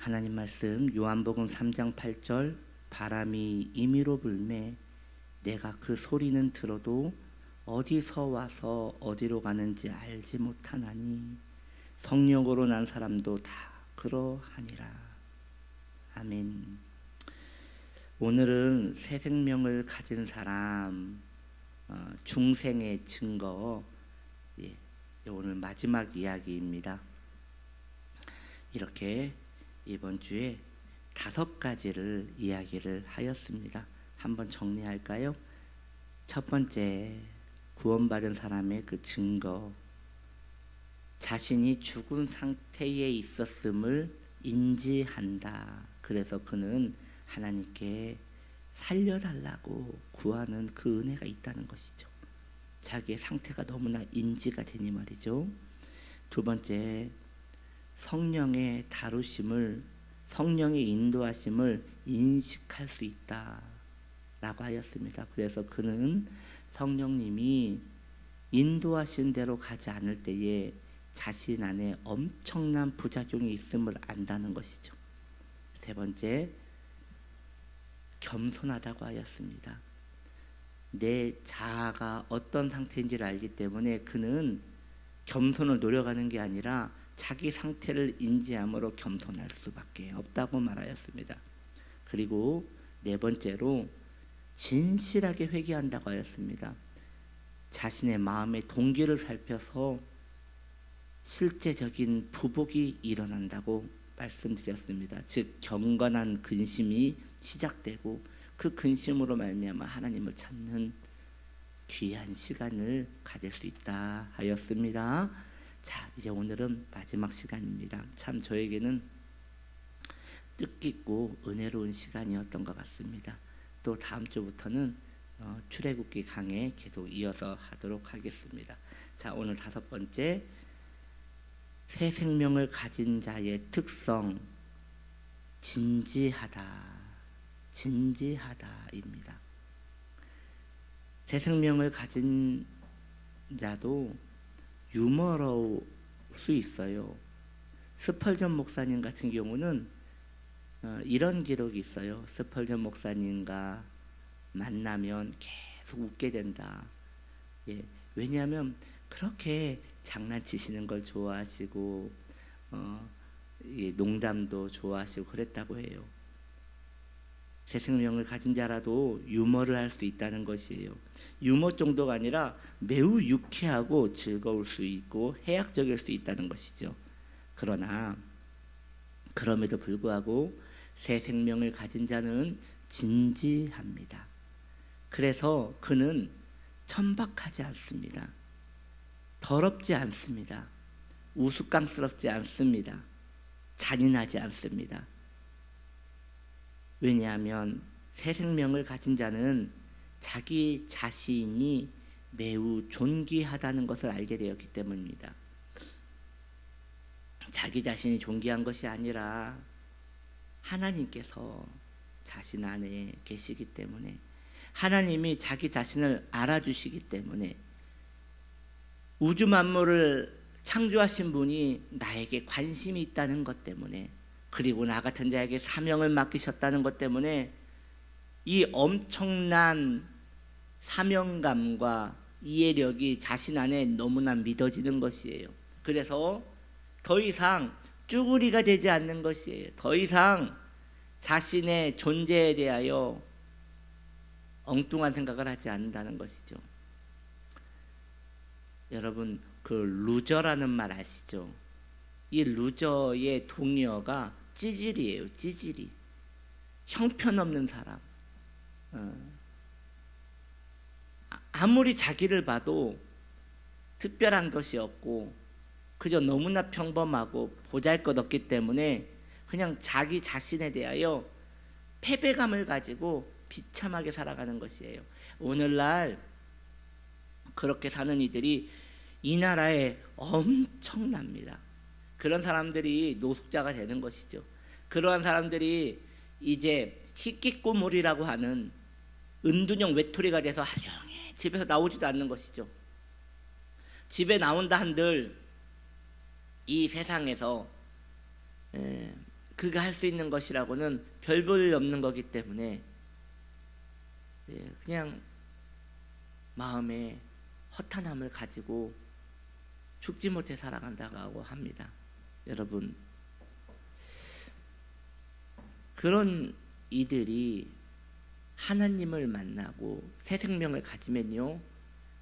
하나님 말씀 요한복음 3장 8절 바람이 임의로 불매 내가 그 소리는 들어도 어디서 와서 어디로 가는지 알지 못하나니 성령으로 난 사람도 다 그러하니라. 아멘. 오늘은 새 생명을 가진 사람 중생의 증거, 오늘 마지막 이야기입니다. 이렇게 이번 주에 5가지를 이야기를 하였습니다. 한번 정리할까요? 첫 번째, 구원받은 사람의 그 증거, 자신이 죽은 상태에 있었음을 인지한다. 그래서 그는 하나님께 살려달라고 구하는 그 은혜가 있다는 것이죠. 자기의 상태가 너무나 인지가 되니 말이죠. 두 번째, 성령의 다루심을, 성령의 인도하심을 인식할 수 있다라고 하였습니다. 그래서 그는 성령님이 인도하신 대로 가지 않을 때에 자신 안에 엄청난 부작용이 있음을 안다는 것이죠. 세 번째, 겸손하다고 하였습니다. 내 자아가 어떤 상태인지를 알기 때문에 그는 겸손을 노려가는 게 아니라 자기 상태를 인지함으로 겸손할 수밖에 없다고 말하였습니다. 그리고 네 번째로 진실하게 회개한다고 하였습니다. 자신의 마음의 동기를 살펴서 실제적인 부복이 일어난다고 말씀드렸습니다. 즉 경건한 근심이 시작되고 그 근심으로 말미암아 하나님을 찾는 귀한 시간을 가질 수 있다 하였습니다. 자, 이제 오늘은 마지막 시간입니다. 참 저에게는 뜻깊고 은혜로운 시간이었던 것 같습니다. 또 다음 주부터는 출애굽기 강해 계속 이어서 하도록 하겠습니다. 자, 오늘 5번째, 새 생명을 가진 자의 특성, 진지하다입니다. 새 생명을 가진 자도 유머러울 수 있어요. 스펄전 목사님 같은 경우는 이런 기록이 있어요. 스펄전 목사님과 만나면 계속 웃게 된다. 왜냐하면 그렇게 장난치시는 걸 좋아하시고 농담도 좋아하시고 그랬다고 해요. 새 생명을 가진 자라도 유머를 할 수 있다는 것이에요. 유머 정도가 아니라 매우 유쾌하고 즐거울 수 있고 해학적일 수 있다는 것이죠. 그러나 그럼에도 불구하고 새 생명을 가진 자는 진지합니다. 그래서 그는 천박하지 않습니다. 더럽지 않습니다. 우스꽝스럽지 않습니다. 잔인하지 않습니다. 왜냐하면 새 생명을 가진 자는 자기 자신이 매우 존귀하다는 것을 알게 되었기 때문입니다. 자기 자신이 존귀한 것이 아니라 하나님께서 자신 안에 계시기 때문에, 하나님이 자기 자신을 알아주시기 때문에, 우주 만물을 창조하신 분이 나에게 관심이 있다는 것 때문에, 그리고 나 같은 자에게 사명을 맡기셨다는 것 때문에 이 엄청난 사명감과 이해력이 자신 안에 너무나 믿어지는 것이에요. 그래서 더 이상 쭈구리가 되지 않는 것이에요. 더 이상 자신의 존재에 대하여 엉뚱한 생각을 하지 않는다는 것이죠. 여러분, 그 루저라는 말 아시죠? 이 루저의 동의어가 찌질이에요. 찌질이. 형편없는 사람. 아무리 자기를 봐도 특별한 것이 없고 그저 너무나 평범하고 보잘것없기 때문에 그냥 자기 자신에 대하여 패배감을 가지고 비참하게 살아가는 것이에요. 오늘날 그렇게 사는 이들이 이 나라에 엄청납니다. 그런 사람들이 노숙자가 되는 것이죠. 그러한 사람들이 이제 희귀꼬물이라고 하는 은둔형 외톨이가 돼서 하루 종일 집에서 나오지도 않는 것이죠. 집에 나온다 한들 이 세상에서 그가 할 수 있는 것이라고는 별 볼 없는 거기 때문에 그냥 마음에 허탄함을 가지고 죽지 못해 살아간다고 합니다. 여러분, 그런 이들이 하나님을 만나고 새 생명을 가지면요,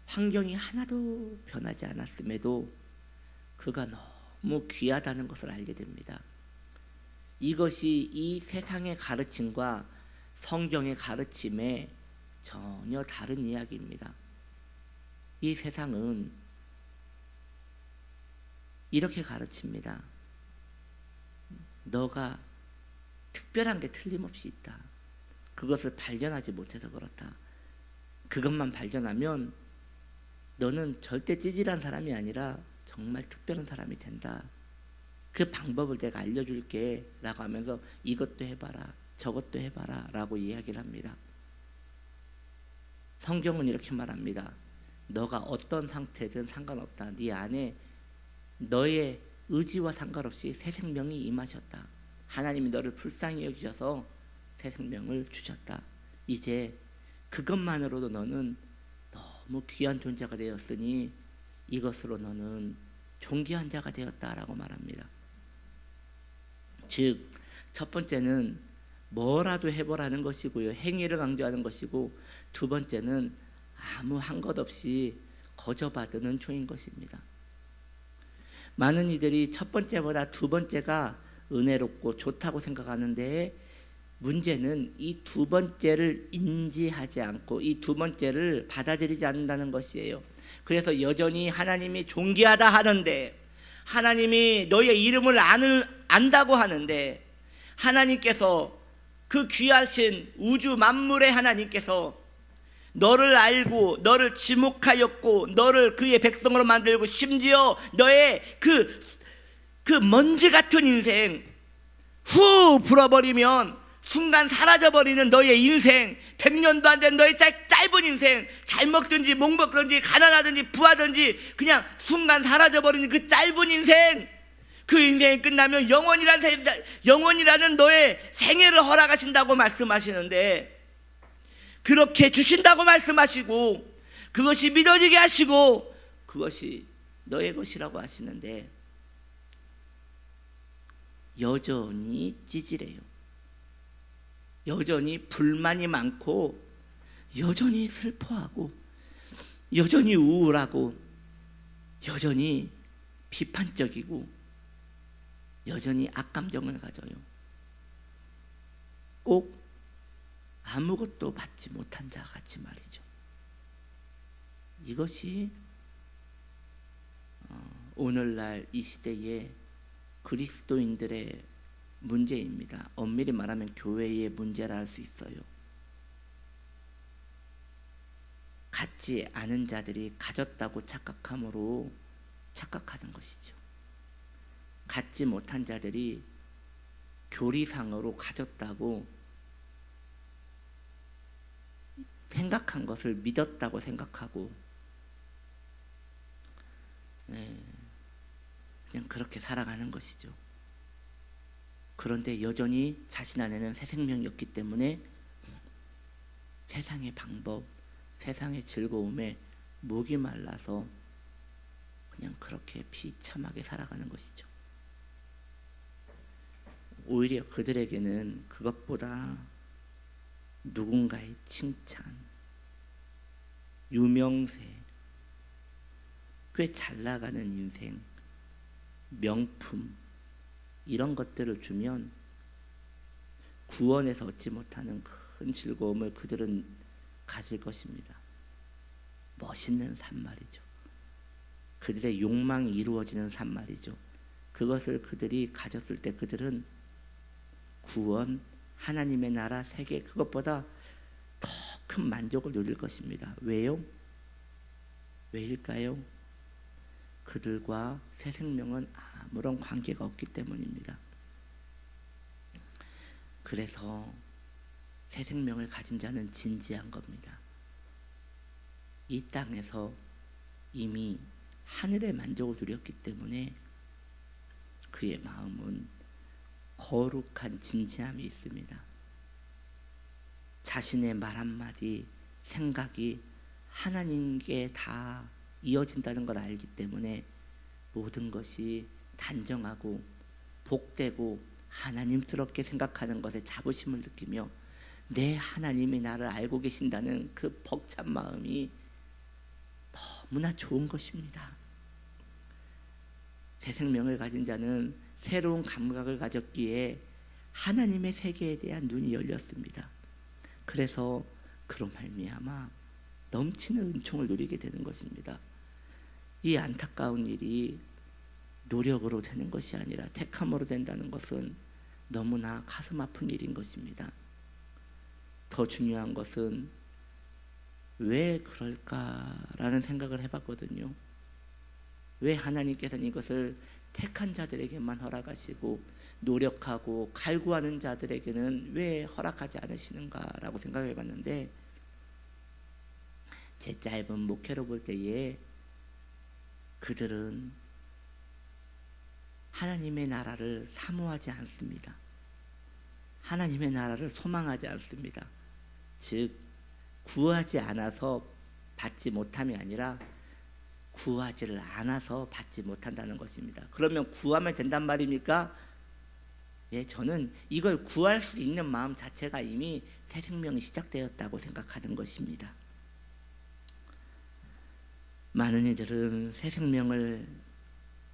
환경이 하나도 변하지 않았음에도 그가 너무 귀하다는 것을 알게 됩니다. 이것이 이 세상의 가르침과 성경의 가르침에 전혀 다른 이야기입니다. 이 세상은 이렇게 가르칩니다. 너가 특별한 게 틀림없이 있다. 그것을 발견하지 못해서 그렇다. 그것만 발견하면 너는 절대 찌질한 사람이 아니라 정말 특별한 사람이 된다. 그 방법을 내가 알려줄게 라고 하면서 이것도 해봐라, 저것도 해봐라 라고 이야기를 합니다. 성경은 이렇게 말합니다. 너가 어떤 상태든 상관없다. 네 안에 너의 의지와 상관없이 새 생명이 임하셨다. 하나님이 너를 불쌍히 여기셔서 새 생명을 주셨다. 이제 그것만으로도 너는 너무 귀한 존재가 되었으니 이것으로 너는 존귀한 자가 되었다라고 말합니다. 즉, 첫 번째는 뭐라도 해보라는 것이고요, 행위를 강조하는 것이고, 두 번째는 아무 한 것 없이 거저 받은 은총인 것입니다. 많은 이들이 첫 번째보다 두 번째가 은혜롭고 좋다고 생각하는데, 문제는 이 두 번째를 인지하지 않고 이 두 번째를 받아들이지 않는다는 것이에요. 그래서 여전히 하나님이 존귀하다 하는데, 하나님이 너의 이름을 안다고 하는데, 하나님께서 그 귀하신 우주 만물의 하나님께서 너를 알고 너를 지목하였고 너를 그의 백성으로 만들고 심지어 너의 그 먼지 같은 인생 후 불어버리면 순간 사라져버리는 너의 인생, 100년도 안 된 너의 짧은 인생, 잘 먹든지 못 먹든지 가난하든지 부하든지 그냥 순간 사라져버리는 그 짧은 인생, 그 인생이 끝나면 영원이라는 너의 생애를 허락하신다고 말씀하시는데, 그렇게 주신다고 말씀하시고 그것이 믿어지게 하시고 그것이 너의 것이라고 하시는데 여전히 찌질해요. 여전히 불만이 많고 여전히 슬퍼하고 여전히 우울하고 여전히 비판적이고 여전히 악감정을 가져요. 꼭 아무것도 받지 못한 자 같이 말이죠. 이것이 오늘날 이 시대의 그리스도인들의 문제입니다. 엄밀히 말하면 교회의 문제라 할 수 있어요. 갖지 않은 자들이 가졌다고 착각함으로 착각하는 것이죠. 갖지 못한 자들이 교리상으로 가졌다고 생각한 것을 믿었다고 생각하고 그냥 그렇게 살아가는 것이죠. 그런데 여전히 자신 안에는 새 생명이 없기 때문에 세상의 방법, 세상의 즐거움에 목이 말라서 그냥 그렇게 비참하게 살아가는 것이죠. 오히려 그들에게는 그것보다 누군가의 칭찬, 유명세, 꽤 잘 나가는 인생, 명품 이런 것들을 주면 구원에서 얻지 못하는 큰 즐거움을 그들은 가질 것입니다. 멋있는 삶 말이죠. 그들의 욕망이 이루어지는 삶 말이죠. 그것을 그들이 가졌을 때 그들은 구원, 하나님의 나라, 세계 그것보다 더 큰 만족을 누릴 것입니다. 왜요? 왜일까요? 그들과 새 생명은 아무런 관계가 없기 때문입니다. 그래서 새 생명을 가진 자는 진지한 겁니다. 이 땅에서 이미 하늘의 만족을 누렸기 때문에 그의 마음은 거룩한 진지함이 있습니다. 자신의 말 한마디, 생각이 하나님께 다 이어진다는 걸 알기 때문에 모든 것이 단정하고 복되고 하나님스럽게 생각하는 것에 자부심을 느끼며 내 하나님이 나를 알고 계신다는 그 벅찬 마음이 너무나 좋은 것입니다. 새 생명을 가진 자는 새로운 감각을 가졌기에 하나님의 세계에 대한 눈이 열렸습니다. 그래서 그로 말미암아 넘치는 은총을 누리게 되는 것입니다. 이 안타까운 일이 노력으로 되는 것이 아니라 택함으로 된다는 것은 너무나 가슴 아픈 일인 것입니다. 더 중요한 것은 왜 그럴까라는 생각을 해봤거든요. 왜 하나님께서는 이것을 택한 자들에게만 허락하시고 노력하고 갈구하는 자들에게는 왜 허락하지 않으시는가라고 생각해 봤는데, 제 짧은 목회로 볼 때에 그들은 하나님의 나라를 사모하지 않습니다. 하나님의 나라를 소망하지 않습니다. 즉 구하지 않아서 받지 못함이 아니라 구하지를 않아서 받지 못한다는 것입니다. 그러면 구하면 된단 말입니까? 예, 저는 이걸 구할 수 있는 마음 자체가 이미 새 생명이 시작되었다고 생각하는 것입니다. 많은 이들은 새 생명을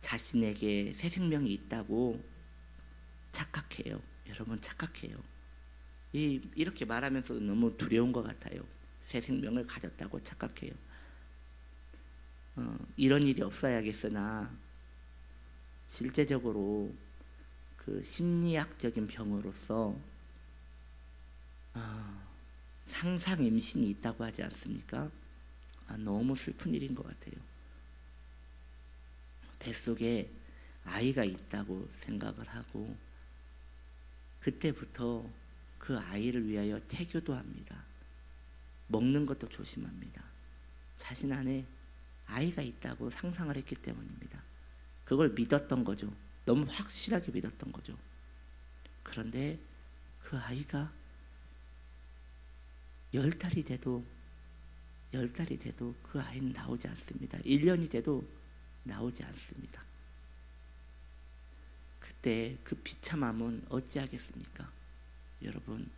자신에게 새 생명이 있다고 착각해요. 여러분 착각해요. 이렇게 말하면서 너무 두려운 것 같아요. 새 생명을 가졌다고 착각해요. 이런 일이 없어야겠으나 실제적으로 그 심리학적인 병으로서 상상 임신이 있다고 하지 않습니까? 너무 슬픈 일인 것 같아요. 뱃속에 아이가 있다고 생각을 하고 그때부터 그 아이를 위하여 태교도 합니다. 먹는 것도 조심합니다. 자신 안에 아이가 있다고 상상을 했기 때문입니다. 그걸 믿었던 거죠. 너무 확실하게 믿었던 거죠. 그런데 그 아이가 10달이 돼도 그 아이는 나오지 않습니다. 1년이 돼도 나오지 않습니다. 그때 그 비참함은 어찌하겠습니까? 여러분,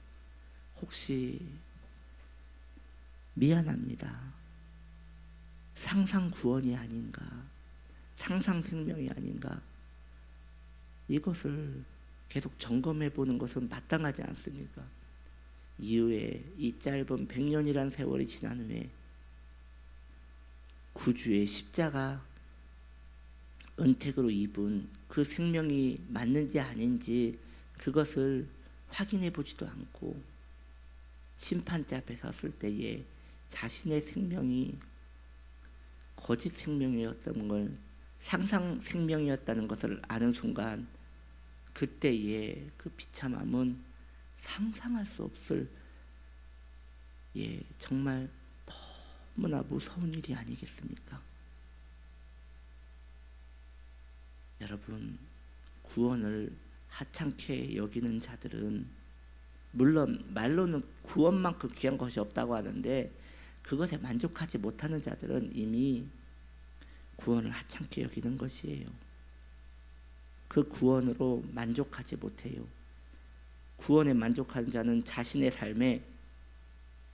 혹시 미안합니다. 상상 구원이 아닌가, 상상 생명이 아닌가, 이것을 계속 점검해 보는 것은 마땅하지 않습니까? 이후에 이 짧은 100년이란 세월이 지난 후에 구주의 십자가 은택으로 입은 그 생명이 맞는지 아닌지 그것을 확인해 보지도 않고 심판대 앞에 섰을 때에 자신의 생명이 거짓 생명이었던 걸, 상상 생명이었다는 것을 아는 순간 그때의 그 비참함은 상상할 수 없을, 정말 너무나 무서운 일이 아니겠습니까? 여러분, 구원을 하찮게 여기는 자들은 물론 말로는 구원만큼 귀한 것이 없다고 하는데 그것에 만족하지 못하는 자들은 이미 구원을 하찮게 여기는 것이에요. 그 구원으로 만족하지 못해요. 구원에 만족하는 자는 자신의 삶에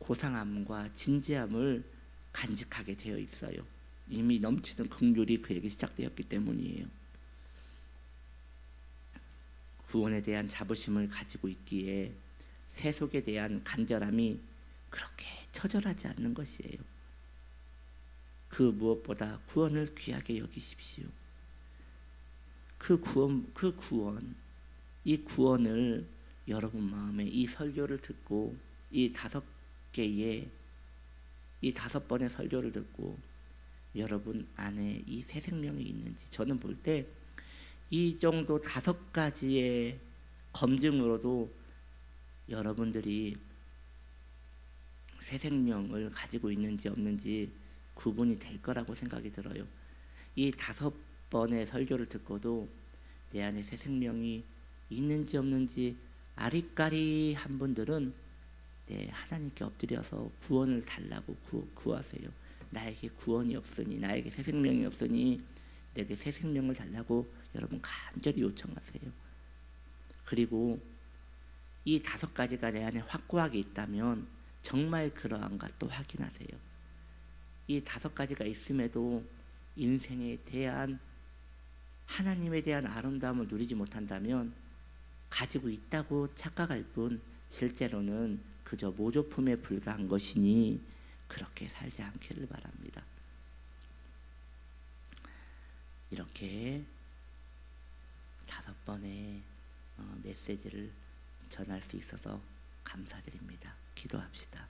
고상함과 진지함을 간직하게 되어 있어요. 이미 넘치는 긍휼이 그에게 시작되었기 때문이에요. 구원에 대한 자부심을 가지고 있기에 세속에 대한 간절함이 그렇게 처절하지 않는 것이에요. 그 무엇보다 구원을 귀하게 여기십시오. 이 구원을 여러분 마음에 이 설교를 듣고 이 5번의 설교를 듣고 여러분 안에 이 새 생명이 있는지, 저는 볼 때 이 정도 5가지의 검증으로도 여러분들이 새 생명을 가지고 있는지 없는지 구분이 될 거라고 생각이 들어요. 이 5번의 설교를 듣고도 내 안에 새 생명이 있는지 없는지 아리까리한 분들은 하나님께 엎드려서 구원을 달라고 구하세요. 나에게 구원이 없으니, 나에게 새 생명이 없으니 내게 새 생명을 달라고 여러분 간절히 요청하세요. 그리고 이 5가지가 내 안에 확고하게 있다면 정말 그러한가 또 확인하세요. 이 5가지가 있음에도 인생에 대한, 하나님에 대한 아름다움을 누리지 못한다면 가지고 있다고 착각할 뿐 실제로는 그저 모조품에 불과한 것이니 그렇게 살지 않기를 바랍니다. 이렇게 5번의 메시지를 전할 수 있어서 감사드립니다. 기도합시다.